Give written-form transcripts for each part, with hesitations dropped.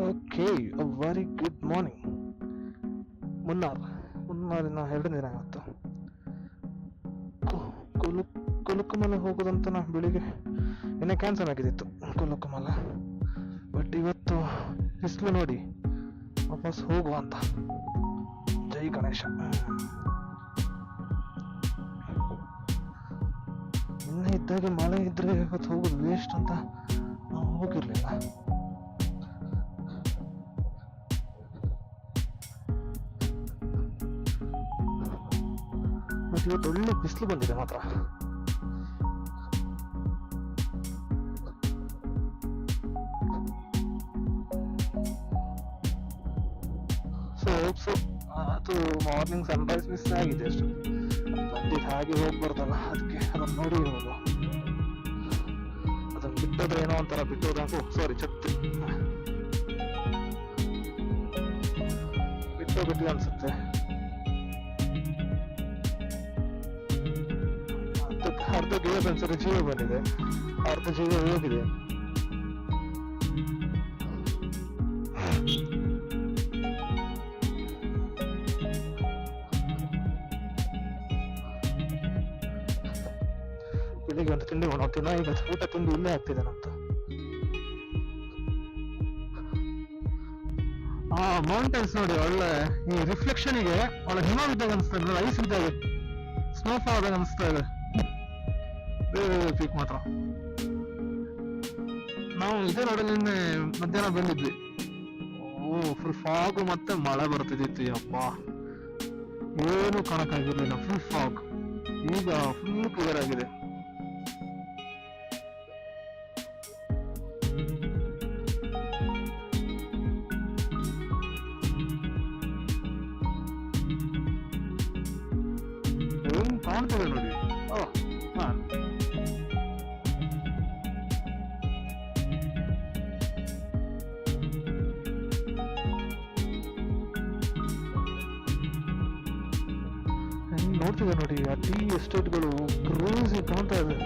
Okay, very good morning. ಮುನ್ನಾರಿನ 2ನೇ ದಿನ ಇವತ್ತು. ಕುಲುಕುಮಲೆ ಹೋಗೋದಂತ ನಾ ಬೆಳಿಗ್ಗೆ ಇನ್ನೇ ಕ್ಯಾನ್ಸಲ್ ಆಗಿದ್ದಿತ್ತು ಕುಲುಕುಮಲ. ಬಟ್ ಇವತ್ತು ಬಿಸಿಲು ನೋಡಿ ವಾಪಸ್ ಹೋಗುವ ಅಂತ. ಜೈ ಗಣೇಶ. ನಿನ್ನೆ ಇದ್ದಾಗೆ ಮಳೆ ಇದ್ರೆ ಇವತ್ತು ಹೋಗೋದು ವೇಸ್ಟ್ ಅಂತ ನಾವು ಹೋಗಿರ್ಲಿಲ್ಲ. ಬಟ್ ಇವತ್ತು ಒಳ್ಳೆ ಬಿಸಿಲು ಬಂದಿದೆ ಮಾತ್ರ. ಸೊ ಅದು ಮಾರ್ನಿಂಗ್ ಸನ್ರೈಸ್ ಮಿಸ್ ಆಗಿದೆ ಅಷ್ಟು. ಬಂದಿದ್ದು ಹಾಗೆ ಹೋಗ್ಬಾರ್ದಲ್ಲ, ಅದಕ್ಕೆ ಅದನ್ನು ನೋಡಿ ಇರೋದು. ಅದನ್ನು ಬಿಟ್ಟೋದ್ರೆ ಏನೋ ಒಂಥರ ಬಿಟ್ಟೋದಂಗೂ ಸಾರಿ ಛತ್ರಿ ಬಿಟ್ಟು ಅನ್ಸುತ್ತೆ. ಅರ್ಧ ಗಿಡ ಒಂದ್ಸರಿ ಜೀವ ಬಂದಿದೆ, ಅರ್ಧ ಜೀವ ಹೋಗಿದೆ. ಬೆಳಿಗ್ಗೆ ಒಂದು ತಿಂಡಿ ಮಾಡ್ತೀನ, ಈಗ ಊಟ ತಿಂಡಿ ಇಲ್ಲೇ ಆಗ್ತಿದೆ ನಮ್ದು. ಮೌಂಟೇನ್ಸ್ ನೋಡಿ ಒಳ್ಳೆ ಈ ರಿಫ್ಲೆಕ್ಷನ್ಗೆ ಒಳ್ಳೆ ಹಿಮ ಬಿದ್ದಾಗ ಅನಿಸ್ತಾ ಇದೆ, ಐಸ್ ಇದ್ದಾಗ ಸ್ನೋಫಾಲ್ ಆದಾಗ ಅನಿಸ್ತಾ ಇದೆ. ಪೀಕ್ ಮಾತ್ರ. ನಾವು ಇದೇ ರೋಡಲ್ಲಿ ನಿನ್ನೆ ಮಧ್ಯಾಹ್ನ ಬಂದಿದ್ವಿ. ಫುಲ್ ಫಾಗ್ ಮತ್ತೆ ಮಳೆ ಬರ್ತಿದ್ದಿತ್ತು. ಯಪ್ಪ, ಏನು ಕಾಣಕ್ಕಾಗಿರ್ಲಿಲ್ಲ, ಫುಲ್ ಫಾಗ್. ಈಗ ಫುಲ್ ಕ್ಲಿಯರ್ ಆಗಿದೆ. ಏನು ಕಾಣ್ತದೆ ನೋಡಿ. ನೋಡ್ತಿದೆ ನೋಡಿ, ಆ ಟೀ ಎಸ್ಟೇಟ್ಗಳು ಕ್ರೇಜಿ ಕಾಣ್ತಾ ಇದೆ.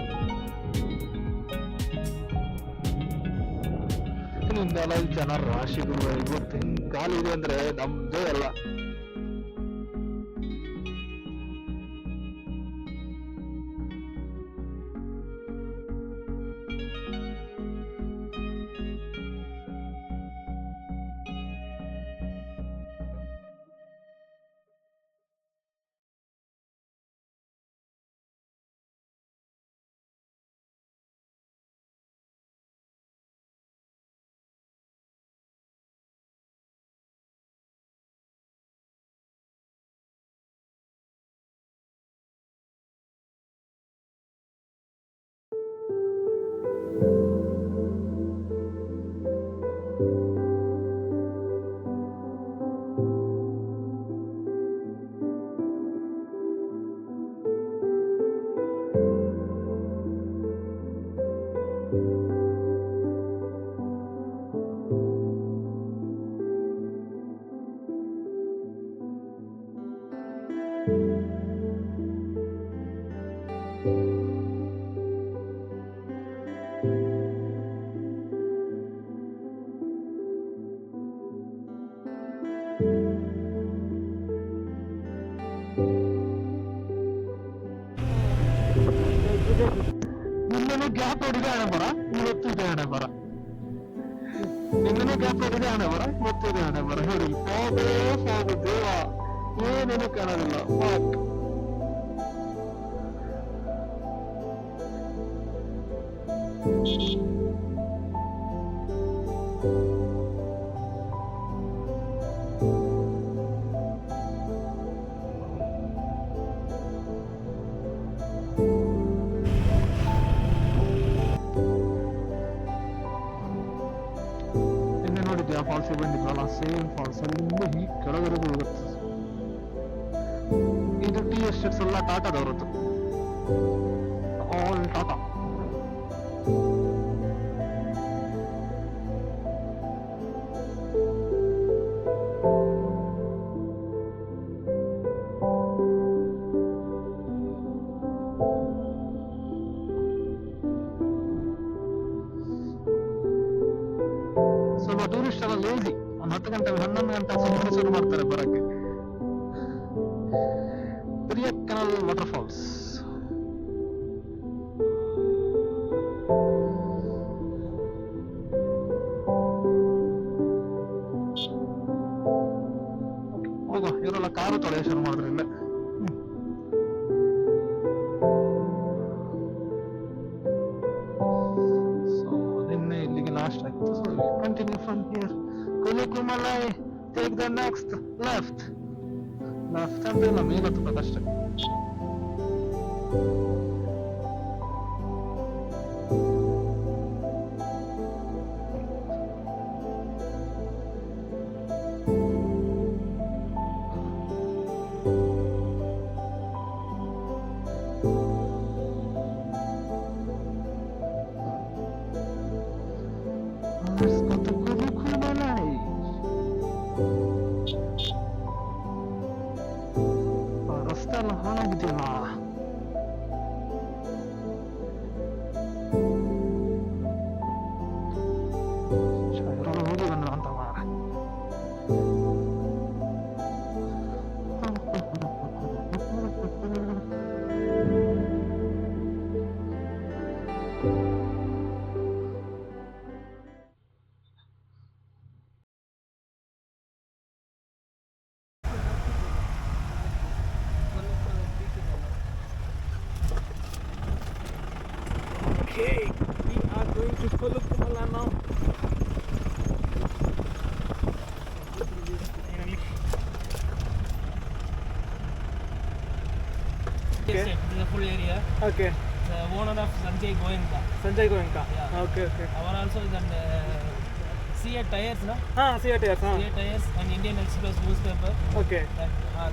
ಇನ್ನೆಲ್ಲ ಜನ ರಾಶಿಗಳು ಇವತ್ತು ಹಿಂಗ್ ಖಾಲಿ ಇದೆ ಅಂದ್ರೆ ನಮ್ದೇ ಅಲ್ಲ. ನಿನ್ನೆ ಗ್ಯಾಪ್ ಹೊಡಿದೆ ಹಣೆ ಬರ, ಇವತ್ತು ಇದೆ ಹಣೆ ಬರ. ನಿನ್ನೆ ಗ್ಯಾಪ್ ಹೊಡಿದೆ ಹಣೆ ಬರ, ಇವತ್ತು ಇದೆ ಹಣೆ ಬರ. ನೋಡಿ, ಫಾಗೇ ಫಾಗು ದೇವ, ಏನೇನು ಕಾಣೋದಿಲ್ಲ. ಫಾಗ್ ಫಾಲ್ಸ್ ಬಂದಿದ್ವಲ್ಲ, ಸೇಮ್ ಫಾಲ್ಸ್ ಅಲ್ಲಿಂದ ಈ ಕೆಳಗರೆಗೂ ಹೋಗುತ್ತೆ. ಇದು ಟೀ ಎಸ್ಟೇಟ್ಸ್ ಎಲ್ಲ ಟಾಟಾದವ್ರದ್ದು, ಆಲ್ ಟಾಟಾ. ಸೊ ಟೂರಿಸ್ಟ್ ಎಲ್ಲ ಲೇಸಿ, ಒಂದು 10 ಗಂಟೆ 11 ಗಂಟೆ ಸುಮ್ಮನೆ ಶುರು ಮಾಡ್ತಾರೆ ಬರಕ್ಕೆ. Piriyakkanal waterfalls. ಹೋಗ, ಇವರೆಲ್ಲ ಕಾರು ತೊಳೆಯ ಶುರು ಮಾಡಿದ್ರೆ ಇಲ್ಲ. ಸೊ ನಿನ್ನೆ ಇಲ್ಲಿಗೆ ಲಾಸ್ಟ್ ಆಯ್ತು. So continue from here. Kolukkumalai, take the next left. Left ಅಂತ ಇಲ್ಲ, ಮೇಲೆ ಹತ್ತಬೇಕಷ್ಟೇ. ರಸ್ತೆ ಎಲ್ಲ ಹಾಳಾಗಿದೆಯಲ್ಲ. ಹೋಗಿ ಬಂದ ಅಂತ ಮಾರ. Okay, we are going to Kulukumala now. Yes, this is a full area. Okay. The owner of Sanjay Goenka. Sanjay Goenka. Yeah. Okay, okay. Our also then CA Tires, no? See it here. CA Tires and Indian Express newspaper. Okay.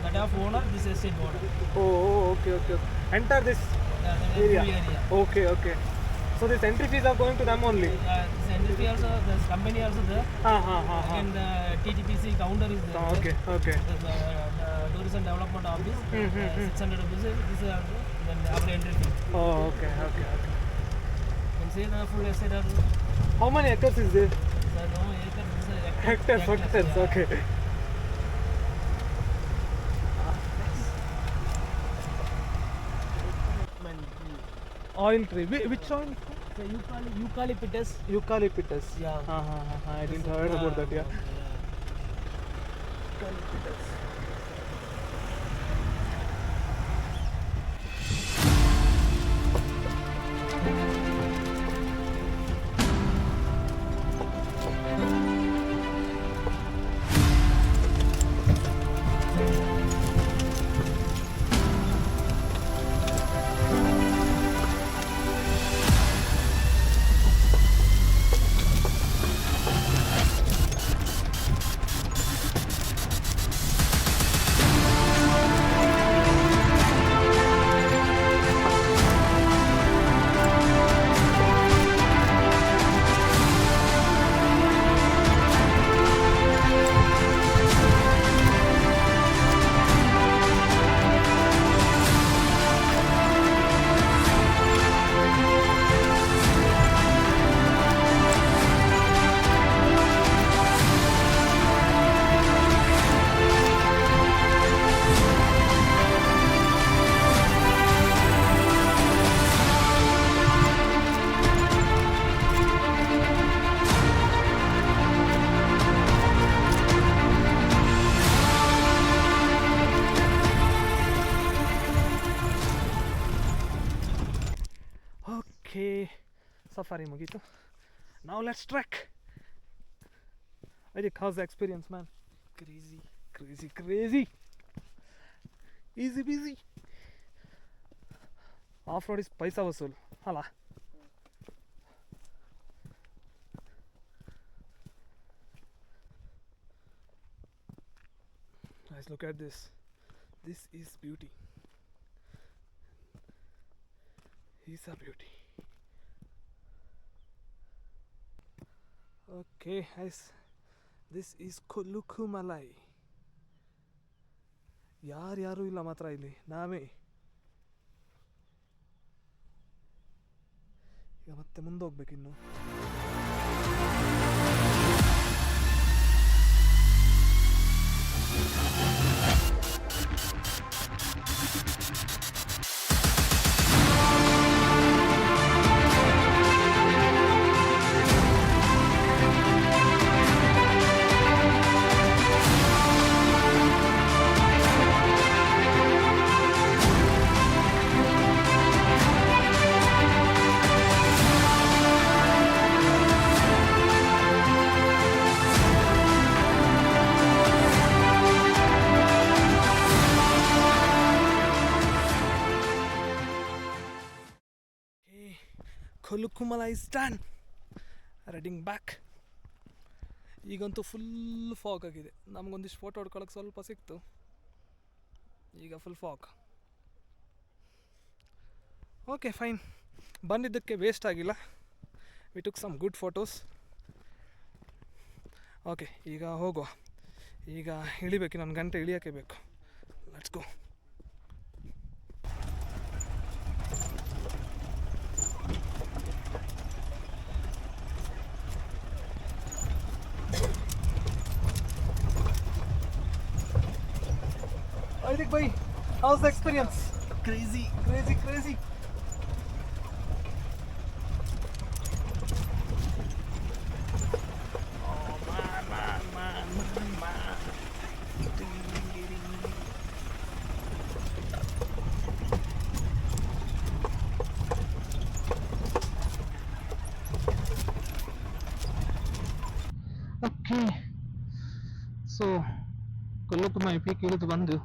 That of owner, this estate owner. Oh, okay, okay. Enter this The area. full area. Okay, okay. So these entry fees are going to them only. This entry also, this company also there. Again the TTPC counter is there. Okay, okay. The tourism development office. 600 rupees. This is also then our entry fee. Oh, okay, okay, okay. You can see the full estate also. How many acres is there? So no acre, this is Hectares, hectares. yeah. Okay. Oil tree. Which oil? So eucalyptus. Eucalyptus. Yeah. I didn't heard about that. Yeah. Okay, safari mugito. Now let's trek. Ajik, how's the experience, man? Crazy. Easy peasy. Off-road is paisa vasool. Hala. Guys, look at this. This is beauty. He's a beauty. Okay, guys, this is Kulukumalai. ಯಾರು ಇಲ್ಲ ಮಾತ್ರ ಇಲ್ಲಿ, ನಾವೇ. ಈಗ ಮತ್ತೆ ಮುಂದೆ ಹೋಗ್ಬೇಕಿನ್ನು. Kolukkumalai stand riding back. ಈಗಂತೂ ಫುಲ್ ಫಾಗ್ ಆಗಿದೆ. ನಮಗೊಂದಿಷ್ಟು ಫೋಟೋ ಹೊಡ್ಕೊಳಕ್ಕೆ ಸ್ವಲ್ಪ ಸಿಕ್ತು, ಈಗ ಫುಲ್ ಫಾಗ್. ಓಕೆ ಫೈನ್, ಬಂದಿದ್ದಕ್ಕೆ ವೇಸ್ಟ್ ಆಗಿಲ್ಲ. We took some good photos. Okay ಈಗ ಹೋಗುವ. ಈಗ ಇಳಿಬೇಕು, ಇನ್ನೊಂದು ಗಂಟೆ ಇಳಿಯೋಕ್ಕೆ ಬೇಕು. Let's go. Aidik bhai, how's the experience? Crazy. Oh man. Okay, so Kolukkumalai peak ಇಳಿದು ಬಂದು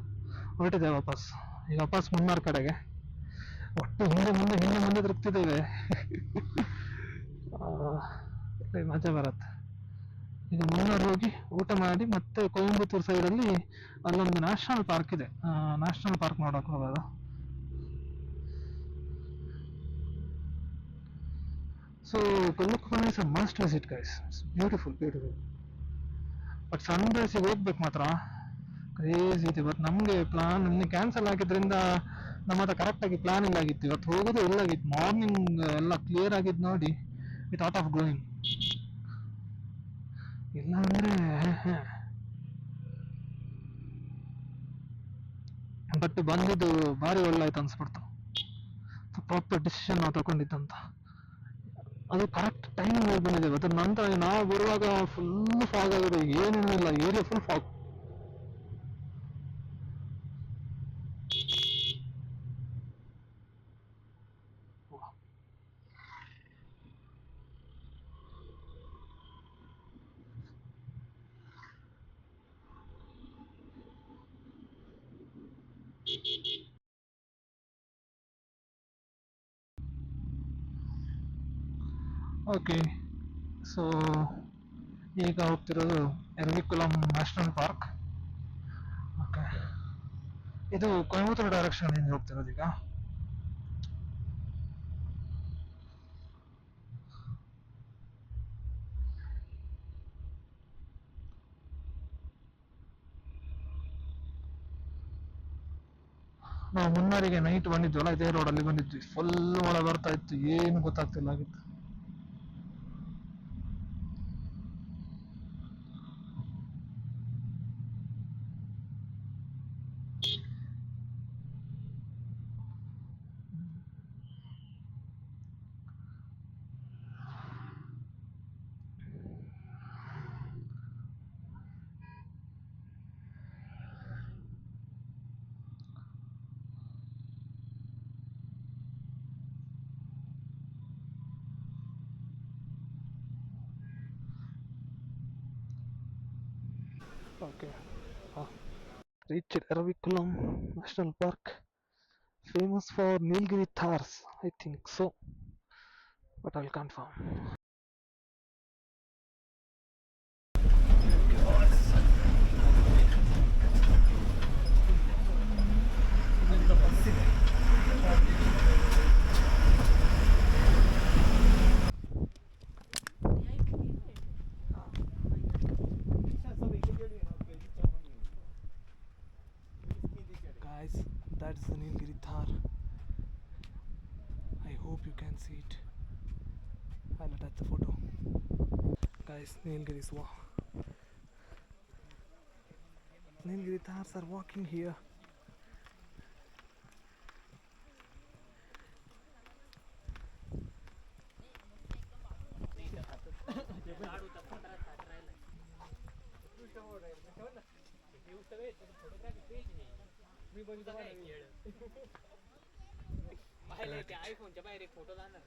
ಹೊರಟಿದೆ ವಾಪಸ್. ಈಗ ವಾಪಸ್ ಮುನ್ನಾರ್ ಕಡೆಗೆ. ಒಟ್ಟು ಹಿಂದೆ ತಿರುಗ್ತಿದ್ದೇವೆ. ಮಜಾ ಬರುತ್ತೆ. ಈಗ ಮುನ್ನಾರ್ ಹೋಗಿ ಊಟ ಮಾಡಿ ಮತ್ತೆ ಕೊಯಂಬತ್ತೂರು ಸೈಡಲ್ಲಿ ಅಲ್ಲೊಂದು ನ್ಯಾಷನಲ್ ಪಾರ್ಕ್ ಇದೆ, ನ್ಯಾಷನಲ್ ಪಾರ್ಕ್ ನೋಡೋಕೆ ಹೋಗೋದು. So Kolukkumalai is a must visit guys. It's beautiful. But ಸನ್ರೈಸಿಗೆ ಹೋಗ್ಬೇಕು ಮಾತ್ರ ಕ್ರೇಜಿ ಇದೆ. ಬಟ್ ನಮಗೆ ಪ್ಲಾನ್ ಕ್ಯಾನ್ಸಲ್ ಆಗಿದ್ರಿಂದ ನಮ್ಮ ಹತ್ರ ಕರೆಕ್ಟಾಗಿ ಪ್ಲಾನ್ ಇಲ್ಲ ಆಗಿತ್ತು. ಇವತ್ತು ಹೋಗೋದು ಇಲ್ಲ ಆಗಿತ್ತು. ಮಾರ್ನಿಂಗ್ ಎಲ್ಲ ಕ್ಲಿಯರ್ ಆಗಿದ್ದು ನೋಡಿ ವಿತ್ ಔಟ್ ಆಫ್ ಗೋಯಿಂಗ್. ಇಲ್ಲ ಅಂದರೆ ಬಟ್ ಬಂದಿದ್ದು ಭಾರಿ ಒಳ್ಳೆಯಾಯ್ತು ಅನ್ಸ್ಬಿಡ್ತು. ಪ್ರಾಪರ್ ಡಿಸಿಷನ್ ನಾವು ತಗೊಂಡಿದ್ದಂತ. ಅದು ಕರೆಕ್ಟ್ ಟೈಮ್ ಬಂದಿದೆ. ಅದ್ರ ನಂತರ ನಾವು ಬರುವಾಗ ಫುಲ್ ಫಾಗ್ ಆಗಿದೆ, ಏನೇನೂ ಇಲ್ಲ, area full fog. Okay, so ಈಗ ಹೋಗ್ತಿರೋದು ಎರ್ವಿಕುಲಂ ನ್ಯಾಷನಲ್ ಪಾರ್ಕ್. ಓಕೆ, ಇದು ಕೊಯಂಬತ್ತೂರು ಡೈರೆಕ್ಷನ್ ಇಂದ ಹೋಗ್ತಿರೋದು. ಈಗ ನಾವು ಮುನ್ನಾರಿಗೆ ನೈಟ್ ಬಂದಿದ್ವಲ್ಲ, ಇದೇ ರೋಡಲ್ಲಿ ಬಂದಿದ್ವಿ. ಫುಲ್ ಮಳೆ ಬರ್ತಾ ಇತ್ತು, ಏನು ಗೊತ್ತಾಗ್ತಿಲ್ಲ ಆಗಿತ್ತು. Okay, reached Erviculam National Park, famous for Nilgiri Thars, I think so, but I'll confirm. Guys, that's the Nilgiri Thar. I hope you can see it. I'll attach the photo. Guys, Nilgiri is wow. Nilgiri Thars are walking here. आयफोनच्या बाहेर एक photo जाणार नाही.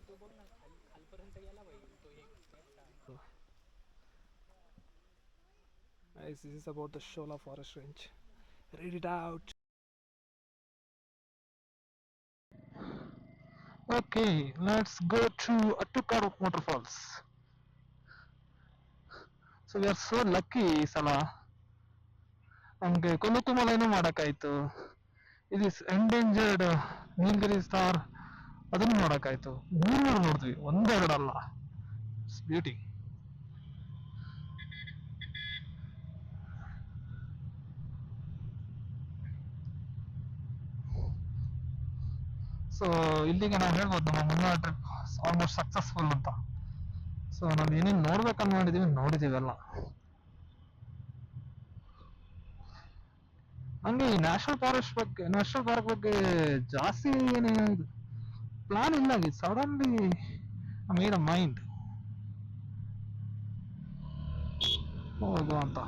तो बघ ना, खालपर्यंत गेला भाई तो एक. Guys, this is about the Shola Forest Range. Read it out. Okay, let's go to Attukar waterfalls. So we are so lucky ಈ ಸಲ ನಮ್ಗೆ ಕುನುಕುಮಲೆನೂ ಮಾಡಕ್ಕಾಯ್ತು, ಇದು ಎಂಡೇಂಜರ್ಡ್ ನೀಲಗಿರಿ ಸ್ಟಾರ್ ಅದನ್ನು ನೋಡಕ್ಕಾಯ್ತು. ಮೂರು ನೋಡಿದ್ವಿ, ಒಂದೆರಡಲ್ಲ. It's beauty. ಸೊ ಇಲ್ಲಿಗೆ ನಾವು ಹೇಳ್ಬೋದು ನಮ್ಮ ಮುನ್ನಾರ್ ಟ್ರಿಪ್ ಆಲ್ಮೋಸ್ಟ್ ಸಕ್ಸಸ್ಫುಲ್ ಅಂತ. ಸೊ ನಾವು ಏನೇನು ನೋಡ್ಬೇಕಂತ ಮಾಡಿದೀವಿ ನೋಡಿದೀವೆಲ್ಲ. ಹಂಗೆ ಈ ನ್ಯಾಷನಲ್ ಪಾರ್ಕ್ ಬಗ್ಗೆ ಜಾಸ್ತಿ ಏನೇನು ಪ್ಲಾನ್ ಇಲ್ಲ. ಸಡನ್ಲಿ ಮೇಡ್ ಅ ಮೈಂಡ್ ಹೋಗುವ ಅಂತ.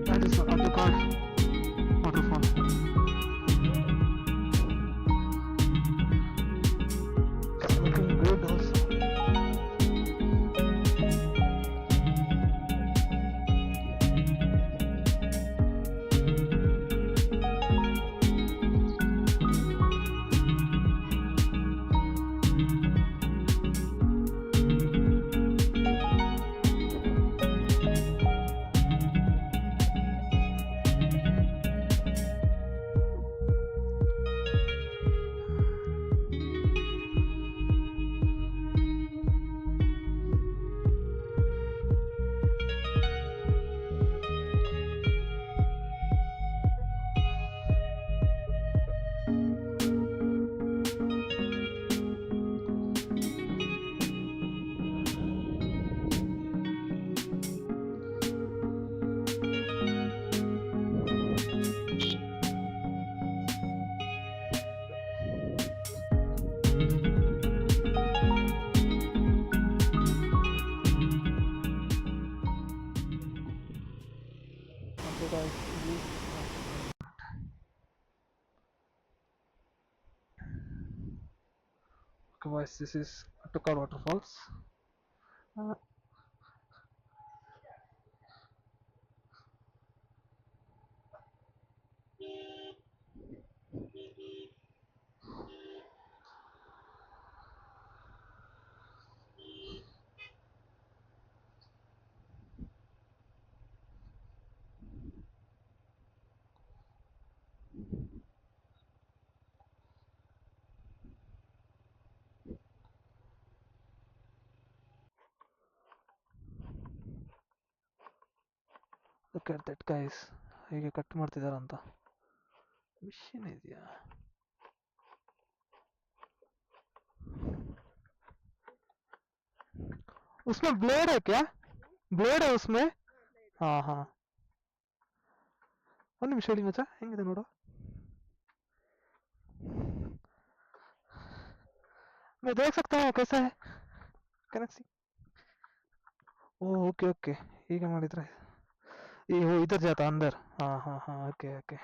That is Attukar waterfall. It's looking good also. Okay, guys, this is Attukar waterfalls. Uh, Look at that, guys. ಹೇಗೆ ಕಟ್ ಮಾಡ್ತಿದಾರಂತ. ಮಿಷಿನ್ ಇದೆಯಾ? उसमें ब्लेड है क्या? ब्लेड है उसमें? हाँ हाँ. ಒಂದು ನಿಮಿಷ ಹೇಳಿ ಮಚ್ಚ, ಹೆಂಗಿದೆ ನೋಡು. मैं देख सकता हूँ कैसा है? Can I see? Oh okay okay. ಹೀಗೆ ಮಾಡಿದ್ರೆ ये वो इधर जाता अंदर. हाँ हाँ हाँ ओके ओके.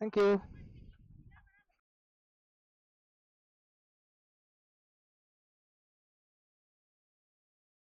Thank you.